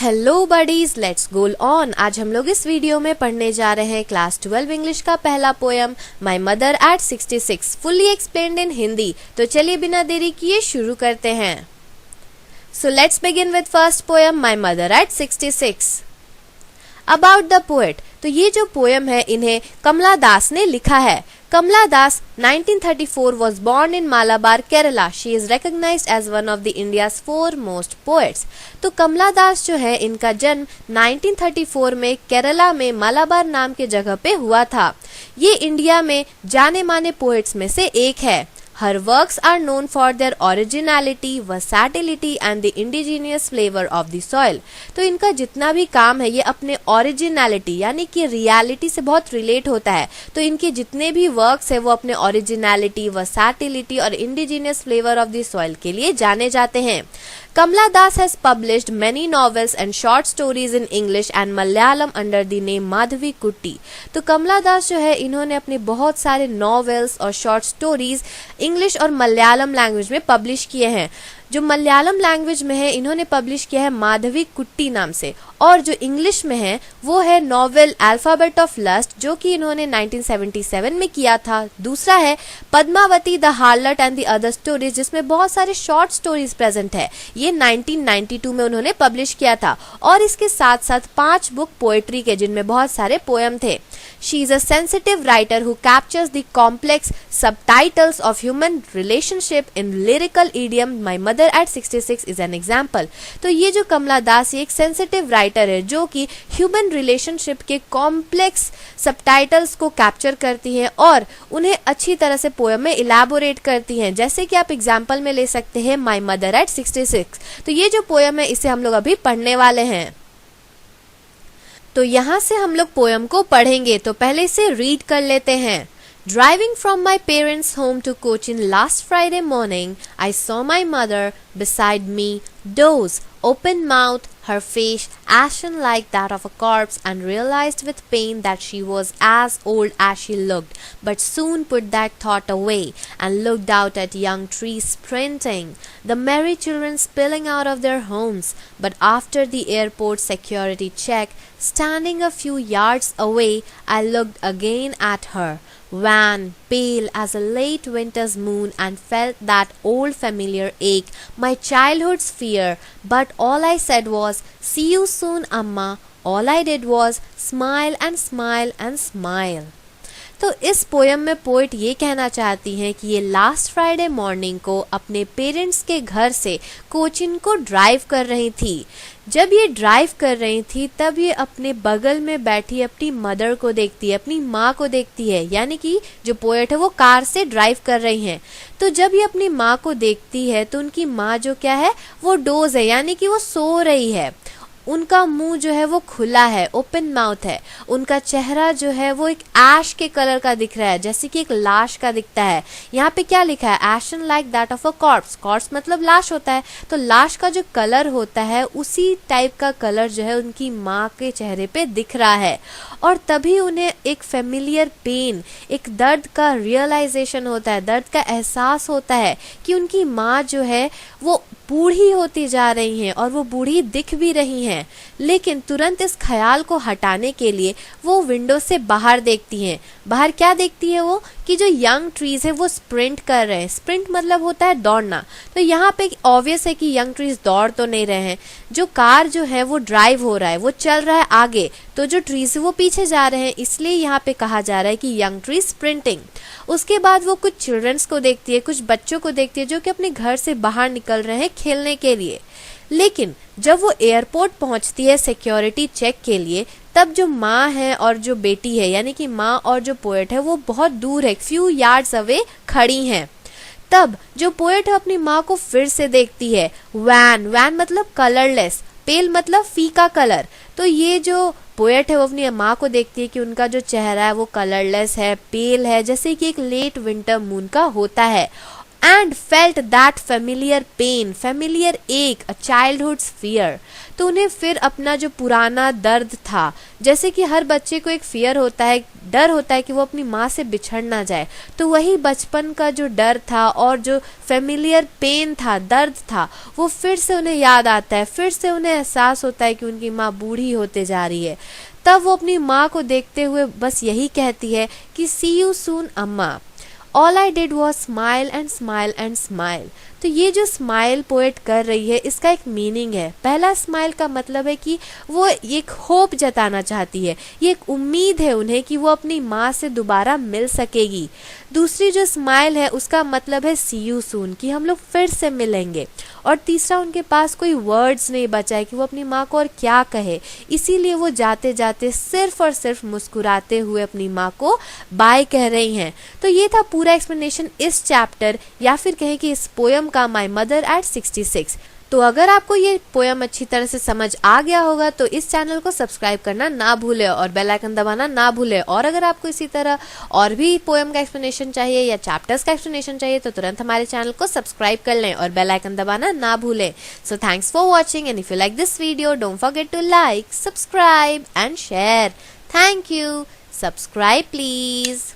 Hello buddies, let's go on. आज हम लोग इस वीडियो में पढ़ने जा रहे हैं क्लास 12 इंग्लिश का पहला poem my mother eight 66 fully explained इन हिंदी। तो चलिए बिना देरी किए शुरू करते हैं। So let's begin with first poem my mother eight 66। About the poet, तो ये जो पोयम है इन्हें कमला दास ने लिखा है। Kamala Das, 1934, was born in Malabar, Kerala. She is recognized as one of the India's foremost poets. तो कमला दास जो है इनका जन्म 1934 में केरला में मालाबार नाम के जगह पे हुआ था। ये इंडिया में जाने माने पोएट्स में से एक है। Her works are known for their originality, versatility and the indigenous flavor of the soil. तो इनका जितना भी काम है ये अपने ओरिजिनलिटी यानी कि रियलिटी से बहुत रिलेट होता है। तो इनके जितने भी वर्क्स है वो अपने ओरिजिनलिटी, वर्सैटिलिटी और indigenous flavour of the soil के लिए जाने जाते हैं। Kamala Das has published many novels and short stories in English and Malayalam under the name Madhavi कुट्टी। तो कमला दास जो है इन्होंने अपने बहुत सारे नॉवेल्स और शॉर्ट स्टोरीज इंग्लिश और मलयालम लैंग्वेज में पब्लिश किए हैं। जो मलयालम लैंग्वेज में है इन्होंने पब्लिश किया है माधवी कुट्टी नाम से, और जो इंग्लिश में है वो है नॉवेल अल्फाबेट ऑफ लस्ट जो कि इन्होंने 1977 में किया था। दूसरा है Padmavati the हार्लट and the other stories जिसमें बहुत सारे शॉर्ट स्टोरीज प्रेजेंट है। ये 1992 में उन्होंने पब्लिश किया था, और इसके साथ साथ 5 बुक पोएट्री के जिनमें बहुत सारे पोएम थे। She is a sensitive writer who captures the complex subtitles of human relationship in lyrical idiom. My mother at 66 is an example. तो ये जो कमला दास एक सेंसिटिव राइटर है जो कि ह्यूमन रिलेशनशिप के कॉम्प्लेक्स सबटाइटल्स को कैप्चर करती है और उन्हें अच्छी तरह से पोएम में इलैबोरेट करती हैं। जैसे कि आप एग्जाम्पल में ले सकते हैं माई मदर एट 66। तो ये जो पोएम है इसे हम लोग अभी पढ़ने वाले हैं। तो यहाँ से हम लोग पोएम को पढ़ेंगे, तो पहले इसे रीड कर लेते हैं। Driving from my parents' home to Cochin last Friday morning, I saw my mother beside me doze, open mouth, her face ashen like that of a corpse, and realized with pain that she was as old as she looked, but soon put that thought away and looked out at young trees sprinting, the merry children spilling out of their homes. But after the airport security check, standing a few yards away, I looked again at her, wan, pale as a late winter's moon, and felt that old familiar ache, my childhood's fear. But all I said was, "See you soon, Amma." All I did was smile and smile and smile. तो इस poem में poet ये कहना चाहती हैं कि ये last Friday morning को अपने पेरेंट्स के घर से कोचिन को ड्राइव कर रही थी। जब ये ड्राइव कर रही थी तब ये अपने बगल में बैठी अपनी मदर को देखती है, अपनी माँ को देखती है, यानी कि जो पोएट है वो कार से ड्राइव कर रही हैं। तो जब ये अपनी माँ को देखती है तो उनकी माँ जो क्या है वो डोज है, यानी कि वो सो रही है। उनका मुंह जो है वो खुला है, ओपन माउथ है। उनका चेहरा जो है वो एक ऐश के कलर का दिख रहा है, जैसे कि एक लाश का दिखता है। यहाँ पे क्या लिखा है, एशन like that of a corps. Corps मतलब लाश होता है, तो लाश का जो कलर होता है उसी टाइप का कलर जो है उनकी माँ के चेहरे पे दिख रहा है। और तभी उन्हें एक फेमिलियर पेन, एक दर्द का रियलाइजेशन होता है, दर्द का एहसास होता है कि उनकी माँ जो है वो बूढ़ी होती जा रही हैं और वो बूढ़ी दिख भी रही हैं। लेकिन तुरंत इस ख्याल को हटाने के लिए वो विंडो से बाहर देखती हैं। बाहर क्या देखती है वो, कि जो यंग ट्रीज है वो स्प्रिंट कर रहे हैं। स्प्रिंट मतलब होता है दौड़ना। तो यहाँ पे ऑब्वियस है कि यंग ट्रीज दौड़ तो नहीं रहे हैं। जो कार जो है वो ड्राइव हो रहा है, वो चल रहा है आगे, तो जो ट्रीज है वो पीछे जा रहे हैं, इसलिए यहाँ पे कहा जा रहा है कि यंग ट्रीज स्प्रिंटिंग। उसके बाद वो कुछ चिल्ड्रंस को देखती है, कुछ बच्चों को देखती है जो कि अपने घर से बाहर निकल रहे हैं खेलने के लिए। लेकिन जब वो एयरपोर्ट पहुंचती है सिक्योरिटी चेक के लिए, तब जो माँ है और जो बेटी है, यानी कि माँ और जो पोएट है वो बहुत दूर है, फ्यू यार्ड्स अवे खड़ी हैं। तब जो पोएट है अपनी माँ को फिर से देखती है। वैन, वैन मतलब कलरलेस, पेल मतलब फीका कलर। तो ये जो पोएट है वो अपनी माँ को देखती है कि उनका जो चेहरा है वो कलरलेस है, पेल है, जैसे कि एक लेट विंटर मून का होता है। and felt that familiar pain, familiar ache, a childhood's fear. तो उन्हें फिर अपना जो पुराना दर्द था, जैसे कि हर बच्चे को एक फियर होता है, डर होता है कि वो अपनी माँ से बिछड़ ना जाए, तो वही बचपन का जो डर था और जो फेमिलियर पेन था, दर्द था, वो फिर से उन्हें याद आता है, फिर से उन्हें एहसास होता है कि उनकी माँ बूढ़ी होते जा रही है। तब वो अपनी माँ को देखते हुए बस यही कहती है कि सी यू सून अम्मा, all I did was smile and smile and smile. तो ये जो स्माइल पोएट कर रही है, इसका एक मीनिंग है। पहला स्माइल का मतलब है कि वो एक होप जताना चाहती है, ये एक उम्मीद है उन्हें कि वो अपनी माँ से दोबारा मिल सकेगी। दूसरी जो स्माइल है उसका मतलब है सी यू सून, कि हम लोग फिर से मिलेंगे। और तीसरा, उनके पास कोई वर्ड्स नहीं बचा है कि वो अपनी माँ को और क्या कहे, इसीलिए वो जाते जाते सिर्फ और सिर्फ मुस्कुराते हुए अपनी माँ को बाय कह रही हैं। तो ये था पूरा एक्सप्लेनेशन इस चैप्टर या फिर कहें कि इस पोयम का, माय मदर एट 66। तो अगर आपको ये पोयम अच्छी तरह से समझ आ गया होगा तो इस चैनल को सब्सक्राइब करना ना भूले और बेल आइकन दबाना ना भूले। और अगर आपको इसी तरह और भी पोयम का एक्सप्लेनेशन चाहिए या चैप्टर्स का एक्सप्लेनेशन चाहिए तो तुरंत हमारे चैनल को सब्सक्राइब कर लें और बेल आइकन दबाना ना भूलें। So thanks for watching and if you like this video don't forget to like, subscribe and share. Thank you. Subscribe please.